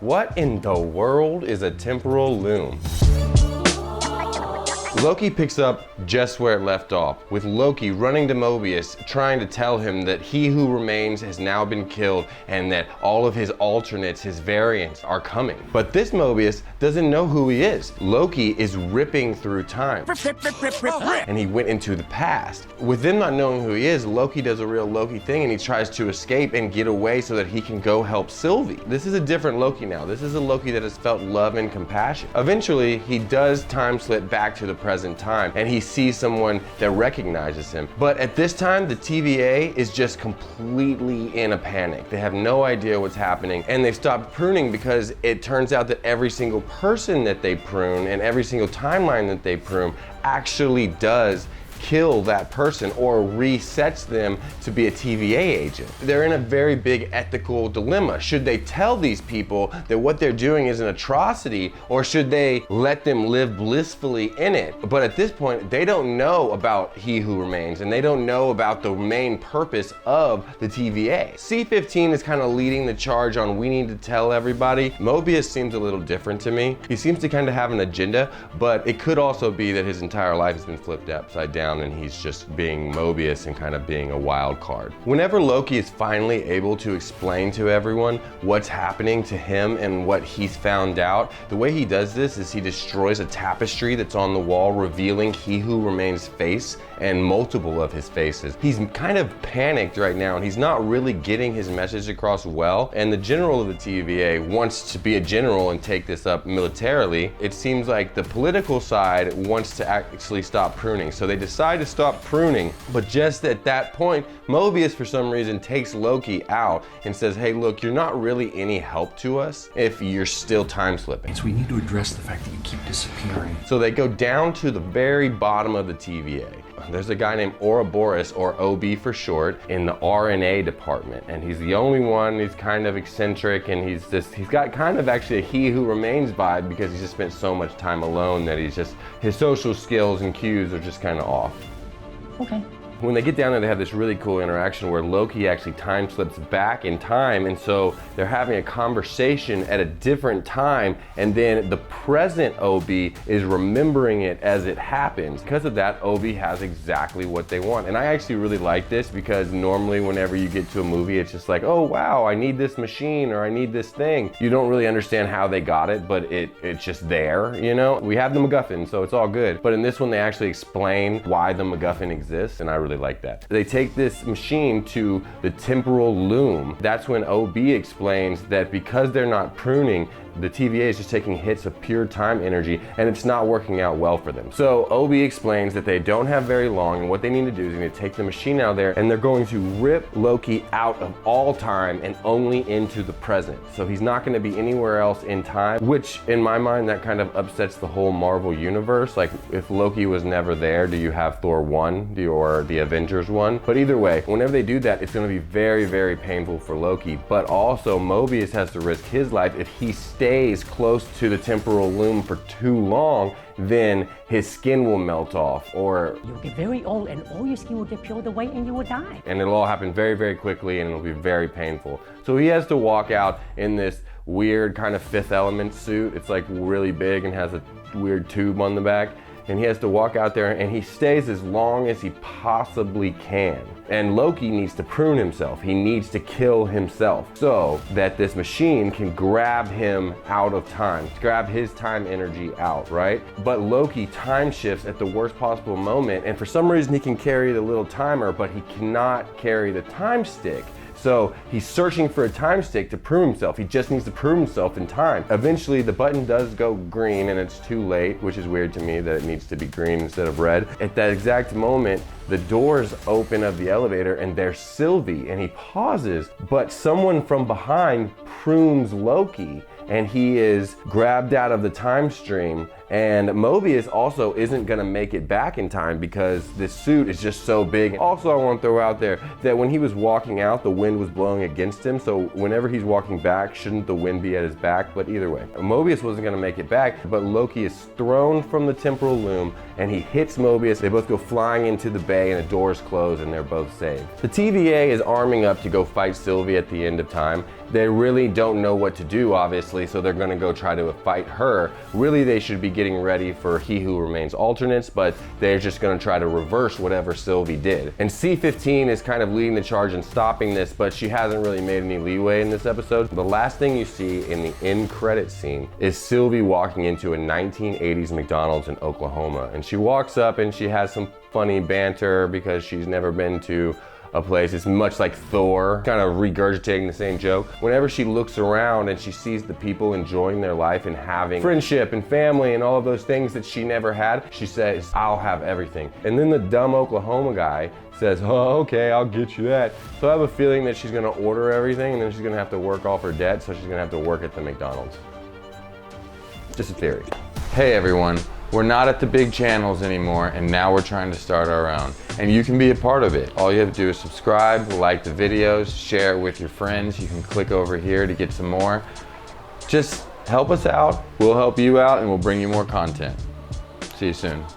What in the world is a temporal loom? Loki picks up just where it left off, with Loki running to Mobius, trying to tell him that he who remains has now been killed and that all of his alternates, his variants, are coming. But this Mobius doesn't know who he is. Loki is ripping through time. And he went into the past. With them not knowing who he is, Loki does a real Loki thing and he tries to escape and get away so that he can go help Sylvie. This is a different Loki now. This is a Loki that has felt love and compassion. Eventually, he does time slip back to the present time and he sees someone that recognizes him. But at this time, the TVA is just completely in a panic. They have no idea what's happening and they've stopped pruning because it turns out that every single person that they prune and every single timeline that they prune actually does kill that person or resets them to be a TVA agent. They're in a very big ethical dilemma. Should they tell these people that what they're doing is an atrocity, or should they let them live blissfully in it? But at this point, they don't know about He Who Remains, and they don't know about the main purpose of the TVA. C-15 is kind of leading the charge on we need to tell everybody. Mobius seems a little different to me. He seems to kind of have an agenda, but it could also be that his entire life has been flipped upside down and he's just being Mobius and kind of being a wild card. Whenever Loki is finally able to explain to everyone what's happening to him and what he's found out, the way he does this is he destroys a tapestry that's on the wall revealing He Who Remains' face and multiple of his faces. He's kind of panicked right now and he's not really getting his message across well, and the general of the TVA wants to be a general and take this up militarily. It seems like the political side wants to actually stop pruning, so they decide to stop pruning. But just at that point, Mobius for some reason takes Loki out and says, hey look, you're not really any help to us if you're still time slipping. So we need to address the fact that you keep disappearing. So they go down to the very bottom of the TVA. There's a guy named Ouroboros, or OB for short, in the RNA department, and he's the only one. He's kind of eccentric, and he's got kind of actually a He Who Remains vibe because he's just spent so much time alone that his social skills and cues are just kind of off. Okay. When they get down there, they have this really cool interaction where Loki actually time slips back in time, and so they're having a conversation at a different time, and then the present OB is remembering it as it happens. Because of that, OB has exactly what they want. And I actually really like this because normally whenever you get to a movie, it's just like, oh wow, I need this machine or I need this thing. You don't really understand how they got it, but it's just there, you know? We have the MacGuffin, so it's all good. But in this one, they actually explain why the MacGuffin exists, and I really like that. They take this machine to the temporal loom. That's when OB explains that because they're not pruning, the TVA is just taking hits of pure time energy and it's not working out well for them. So OB explains that they don't have very long, and what they need to do is they need to take the machine out of there and they're going to rip Loki out of all time and only into the present. So he's not going to be anywhere else in time, which in my mind that kind of upsets the whole Marvel universe. Like if Loki was never there, do you have Thor 1 or the Avengers 1? But either way, whenever they do that, it's going to be very, very painful for Loki. But also Mobius has to risk his life. If he stays close to the temporal loom for too long, then his skin will melt off, or You'll get very old and all your skin will get peeled away and you will die. and it'll all happen very, very quickly and it'll be very painful. So he has to walk out in this weird kind of Fifth Element suit. It's like really big and has a weird tube on the back. And he has to walk out there and he stays as long as he possibly can. And Loki needs to prune himself. He needs to kill himself so that this machine can grab him out of time, grab his time energy out, right? But Loki time shifts at the worst possible moment, and for some reason he can carry the little timer, but he cannot carry the time stick. So he's searching for a time stick to prune himself. He just needs to prune himself in time. Eventually the button does go green and it's too late, which is weird to me that it needs to be green instead of red. At that exact moment, the doors open of the elevator and there's Sylvie, and he pauses, but someone from behind prunes Loki and he is grabbed out of the time stream. And Mobius also isn't gonna make it back in time because this suit is just so big. Also, I want to throw out there that when he was walking out, the wind was blowing against him. So whenever he's walking back, shouldn't the wind be at his back? But either way, Mobius wasn't gonna make it back, but Loki is thrown from the temporal loom and he hits Mobius. They both go flying into the bay and the doors close and they're both saved. The TVA is arming up to go fight Sylvie at the end of time. They really don't know what to do, obviously, so they're gonna go try to fight her. Really, they should be getting ready for He Who Remains alternates, but they're just gonna try to reverse whatever Sylvie did. And C-15 is kind of leading the charge in stopping this, but she hasn't really made any leeway in this episode. The last thing you see in the end credit scene is Sylvie walking into a 1980s McDonald's in Oklahoma. And she walks up and she has some funny banter because she's never been to a place. It's much like Thor, kind of regurgitating the same joke. Whenever she looks around and she sees the people enjoying their life and having friendship and family and all of those things that she never had, she says, I'll have everything. And then the dumb Oklahoma guy says, oh, okay, I'll get you that. So I have a feeling that she's gonna order everything and then she's gonna have to work off her debt, so she's gonna have to work at the McDonald's. Just a theory. Hey everyone. We're not at the big channels anymore, and now we're trying to start our own. And you can be a part of it. All you have to do is subscribe, like the videos, share it with your friends. You can click over here to get some more. Just help us out, we'll help you out, and we'll bring you more content. See you soon.